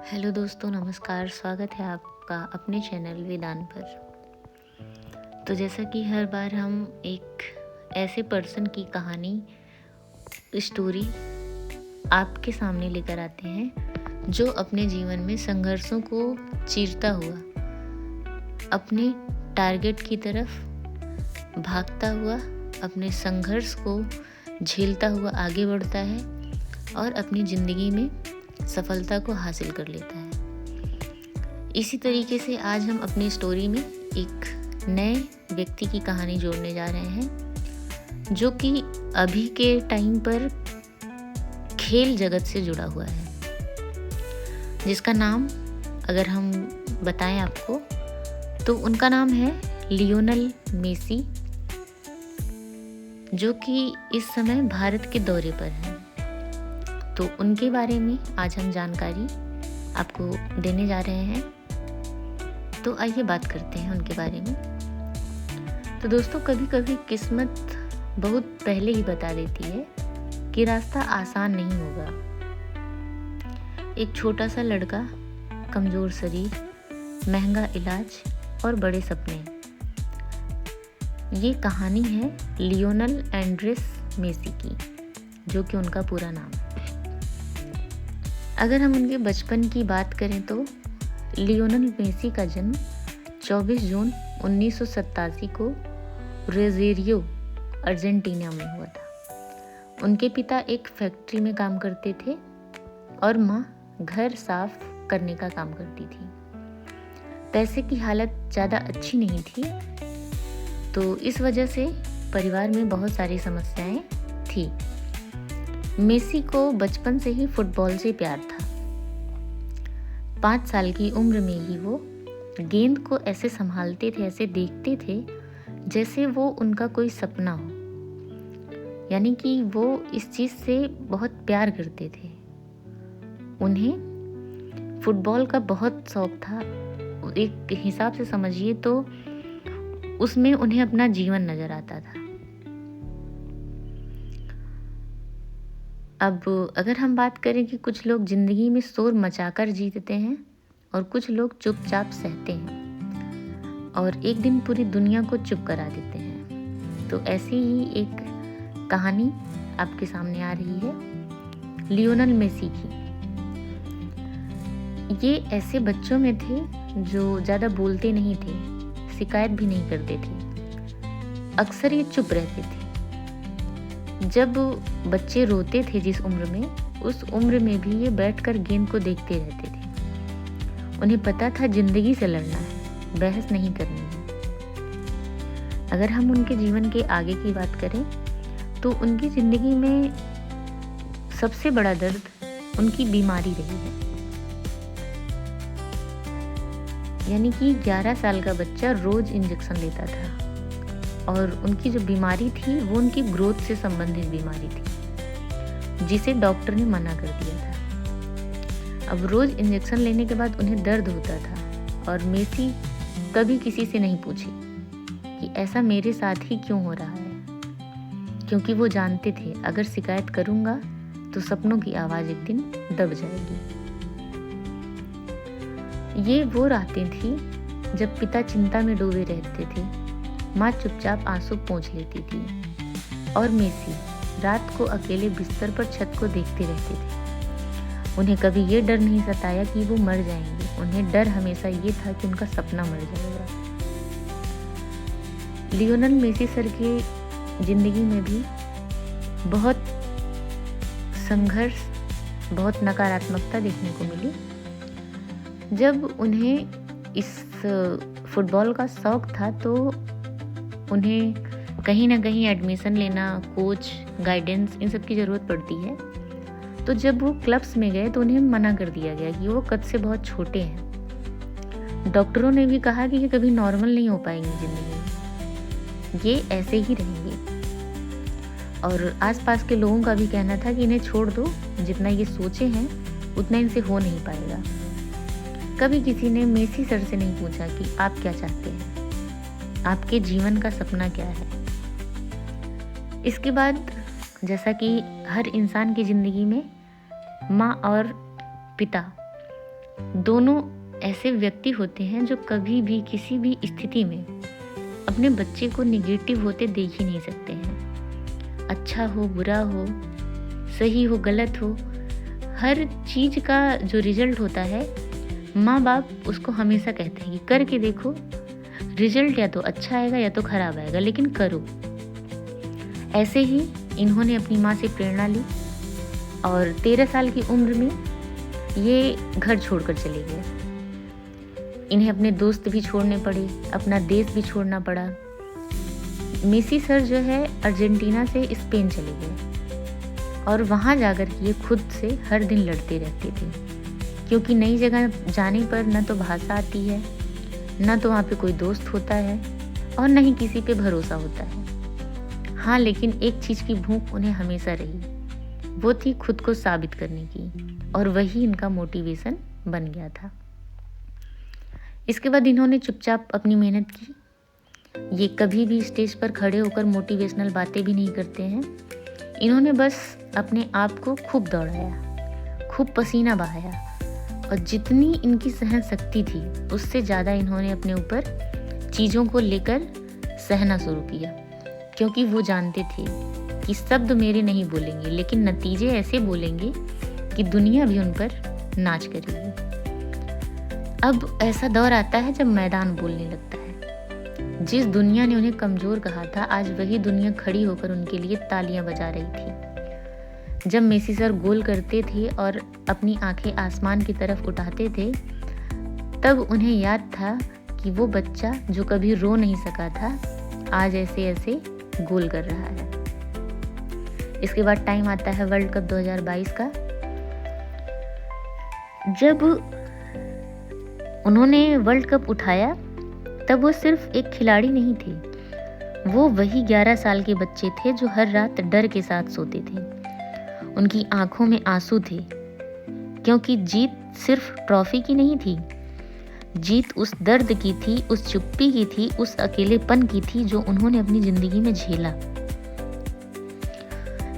Hello दोस्तों, नमस्कार। स्वागत है आपका अपने चैनल वेदांत पर। तो जैसा कि हर बार हम एक ऐसे पर्सन की कहानी, स्टोरी आपके सामने लेकर आते हैं जो अपने जीवन में संघर्षों को चीरता हुआ अपने टारगेट की तरफ भागता हुआ, अपने संघर्ष को झेलता हुआ आगे बढ़ता है और अपनी ज़िंदगी में सफलता को हासिल कर लेता है। इसी तरीके से आज हम अपनी स्टोरी में एक नए व्यक्ति की कहानी जोड़ने जा रहे हैं जो कि अभी के टाइम पर खेल जगत से जुड़ा हुआ है, जिसका नाम अगर हम बताएं आपको तो उनका नाम है लियोनेल मेसी, जो कि इस समय भारत के दौरे पर हैं। तो उनके बारे में आज हम जानकारी आपको देने जा रहे हैं। तो आइए बात करते हैं उनके बारे में। तो दोस्तों, कभी कभी किस्मत बहुत पहले ही बता देती है कि रास्ता आसान नहीं होगा। एक छोटा सा लड़का, कमज़ोर शरीर, महंगा इलाज और बड़े सपने। ये कहानी है लियोनेल एंड्रेस मेसी की, जो कि उनका पूरा नाम है। अगर हम उनके बचपन की बात करें तो लियोनेल मेसी का जन्म 24 जून 1987 को रोज़ेरियो, अर्जेंटीना में हुआ था। उनके पिता एक फैक्ट्री में काम करते थे और माँ घर साफ करने का काम करती थी। पैसे की हालत ज़्यादा अच्छी नहीं थी, तो इस वजह से परिवार में बहुत सारी समस्याएं थी। मेसी को बचपन से ही फुटबॉल से प्यार था। 5 साल की उम्र में ही वो गेंद को ऐसे संभालते थे, ऐसे देखते थे जैसे वो उनका कोई सपना हो, यानी कि वो इस चीज़ से बहुत प्यार करते थे। उन्हें फुटबॉल का बहुत शौक था। एक हिसाब से समझिए तो उसमें उन्हें अपना जीवन नजर आता था। अब अगर हम बात करें कि कुछ लोग ज़िंदगी में शोर मचाकर जीतते हैं और कुछ लोग चुपचाप सहते हैं और एक दिन पूरी दुनिया को चुप करा देते हैं, तो ऐसी ही एक कहानी आपके सामने आ रही है लियोनेल मेसी की। ये ऐसे बच्चों में थे जो ज़्यादा बोलते नहीं थे, शिकायत भी नहीं करते थे, अक्सर ये चुप रहते थे। जब बच्चे रोते थे जिस उम्र में, उस उम्र में भी ये बैठकर गेंद को देखते रहते थे। उन्हें पता था जिंदगी से लड़ना है, बहस नहीं करनी है। अगर हम उनके जीवन के आगे की बात करें तो उनकी जिंदगी में सबसे बड़ा दर्द उनकी बीमारी रही है। यानी कि 11 साल का बच्चा रोज इंजेक्शन लेता था और उनकी जो बीमारी थी वो उनकी ग्रोथ से संबंधित बीमारी थी, जिसे डॉक्टर ने मना कर दिया था। अब रोज इंजेक्शन लेने के बाद उन्हें दर्द होता था और मेसी कभी किसी से नहीं पूछे कि ऐसा मेरे साथ ही क्यों हो रहा है, क्योंकि वो जानते थे अगर शिकायत करूंगा तो सपनों की आवाज़ एक दिन दब जाएगी। ये वो रातें थी जब पिता चिंता में डूबे रहते थे, माँ चुपचाप आंसू पोंछ लेती थी और मेसी रात को अकेले बिस्तर पर छत को देखते रहते थे। उन्हें कभी ये डर नहीं सताया कि वो मर जाएंगे, उन्हें डर हमेशा ये था कि उनका सपना मर जाएगा। लियोनेल मेसी सर की जिंदगी में भी बहुत संघर्ष, बहुत नकारात्मकता देखने को मिली। जब उन्हें इस फुटबॉल का शौक था तो उन्हें कहीं ना कहीं एडमिशन लेना, कोच, गाइडेंस, इन सब की ज़रूरत पड़ती है। तो जब वो क्लब्स में गए तो उन्हें मना कर दिया गया कि वो कद से बहुत छोटे हैं। डॉक्टरों ने भी कहा कि ये कभी नॉर्मल नहीं हो पाएंगे ज़िंदगी में, ये ऐसे ही रहेंगे। और आसपास के लोगों का भी कहना था कि इन्हें छोड़ दो, जितना ये सोचे हैं उतना इनसे हो नहीं पाएगा। कभी किसी ने मेसी सर से नहीं पूछा कि आप क्या चाहते हैं, आपके जीवन का सपना क्या है। इसके बाद जैसा कि हर इंसान की ज़िंदगी में माँ और पिता दोनों ऐसे व्यक्ति होते हैं जो कभी भी किसी भी स्थिति में अपने बच्चे को निगेटिव होते देख ही नहीं सकते हैं। अच्छा हो, बुरा हो, सही हो, गलत हो, हर चीज़ का जो रिजल्ट होता है माँ बाप उसको हमेशा कहते हैं कि करके देखो, रिजल्ट या तो अच्छा आएगा या तो खराब आएगा, लेकिन करो। ऐसे ही इन्होंने अपनी माँ से प्रेरणा ली और 13 साल की उम्र में ये घर छोड़कर चले गए। इन्हें अपने दोस्त भी छोड़ने पड़े, अपना देश भी छोड़ना पड़ा। मेसी सर जो है अर्जेंटीना से स्पेन चले गए और वहाँ जाकर ये खुद से हर दिन लड़ते रहते थे, क्योंकि नई जगह जाने पर न तो भाषा आती है, न तो वहाँ पे कोई दोस्त होता है और न ही किसी पे भरोसा होता है। हाँ, लेकिन एक चीज़ की भूख उन्हें हमेशा रही, वो थी खुद को साबित करने की, और वही इनका मोटिवेशन बन गया था। इसके बाद इन्होंने चुपचाप अपनी मेहनत की। ये कभी भी स्टेज पर खड़े होकर मोटिवेशनल बातें भी नहीं करते हैं। इन्होंने बस अपने आप को खूब दौड़ाया, खूब पसीना बहाया, और जितनी इनकी सहन शक्ति थी उससे ज़्यादा इन्होंने अपने ऊपर चीज़ों को लेकर सहना शुरू किया, क्योंकि वो जानते थे कि शब्द मेरे नहीं बोलेंगे, लेकिन नतीजे ऐसे बोलेंगे कि दुनिया भी उन पर नाच करेगी। अब ऐसा दौर आता है जब मैदान बोलने लगता है। जिस दुनिया ने उन्हें कमज़ोर कहा था, आज वही दुनिया खड़ी होकर उनके लिए तालियां बजा रही थी। जब मेसी सर गोल करते थे और अपनी आंखें आसमान की तरफ उठाते थे, तब उन्हें याद था कि वो बच्चा जो कभी रो नहीं सका था, आज ऐसे ऐसे गोल कर रहा है। इसके बाद टाइम आता है वर्ल्ड कप 2022 का। जब उन्होंने वर्ल्ड कप उठाया तब वो सिर्फ एक खिलाड़ी नहीं थे, वो वही 11 साल के बच्चे थे जो हर रात डर के साथ सोते थे। उनकी आंखों में आंसू थे, क्योंकि जीत सिर्फ ट्रॉफी की नहीं थी, जीत उस दर्द की थी, उस चुप्पी की थी, उस अकेलेपन की थी जो उन्होंने अपनी जिंदगी में झेला।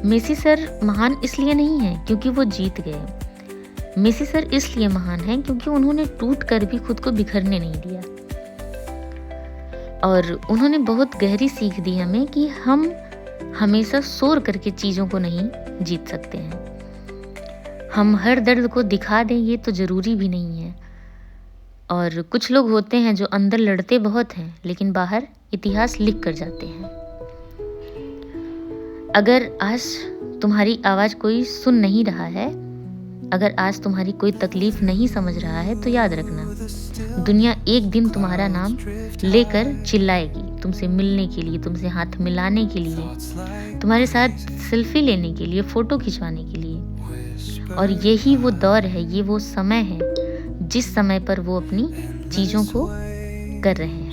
मेसी सर महान इसलिए नहीं है क्योंकि वो जीत गए, मेसी सर इसलिए महान हैं क्योंकि उन्होंने टूट कर भी खुद को बिखरने नहीं दिया। और उन्होंने बहुत गहरी सीख दी हमें कि हम हमेशा शोर करके चीज़ों को नहीं जीत सकते हैं। हम हर दर्द को दिखा दें ये तो ज़रूरी भी नहीं है। और कुछ लोग होते हैं जो अंदर लड़ते बहुत हैं लेकिन बाहर इतिहास लिख कर जाते हैं। अगर आज तुम्हारी आवाज़ कोई सुन नहीं रहा है, अगर आज तुम्हारी कोई तकलीफ नहीं समझ रहा है, तो याद रखना दुनिया एक दिन तुम्हारा नाम लेकर चिल्लाएगी, तुमसे मिलने के लिए, तुमसे हाथ मिलाने के लिए, तुम्हारे साथ सेल्फी लेने के लिए, फ़ोटो खिंचवाने के लिए। और यही वो दौर है, ये वो समय है जिस समय पर वो अपनी चीज़ों को कर रहे हैं।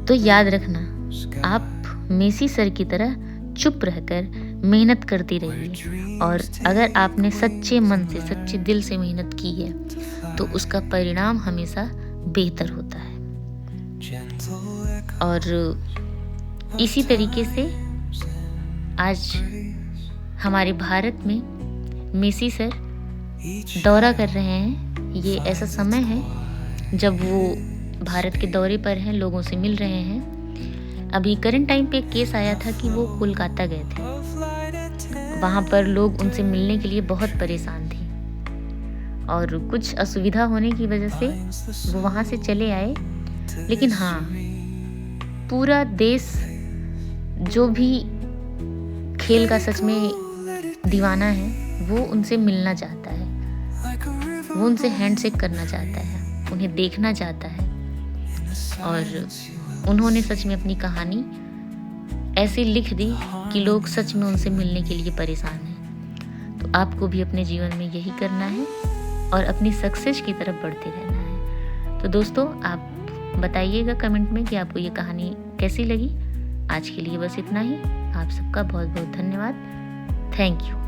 तो याद रखना, आप मेसी सर की तरह चुप रहकर मेहनत करती रहिए, और अगर आपने सच्चे मन से, सच्चे दिल से मेहनत की है तो उसका परिणाम हमेशा बेहतर होता है। और इसी तरीके से आज हमारे भारत में मेसी सर दौरा कर रहे हैं। ये ऐसा समय है जब वो भारत के दौरे पर हैं, लोगों से मिल रहे हैं। अभी करंट टाइम पे एक केस आया था कि वो कोलकाता गए थे, वहाँ पर लोग उनसे मिलने के लिए बहुत परेशान थे और कुछ असुविधा होने की वजह से वो वहाँ से चले आए। लेकिन हाँ, पूरा देश जो भी खेल का सच में दीवाना है वो उनसे मिलना चाहता है, वो उनसे हैंडशेक करना चाहता है, उन्हें देखना चाहता है। और उन्होंने सच में अपनी कहानी ऐसी लिख दी कि लोग सच में उनसे मिलने के लिए परेशान हैं। तो आपको भी अपने जीवन में यही करना है और अपनी सक्सेस की तरफ बढ़ते रहना है। तो दोस्तों, आप बताइएगा कमेंट में कि आपको ये कहानी कैसी लगी। आज के लिए बस इतना ही। आप सबका बहुत बहुत धन्यवाद। Thank you.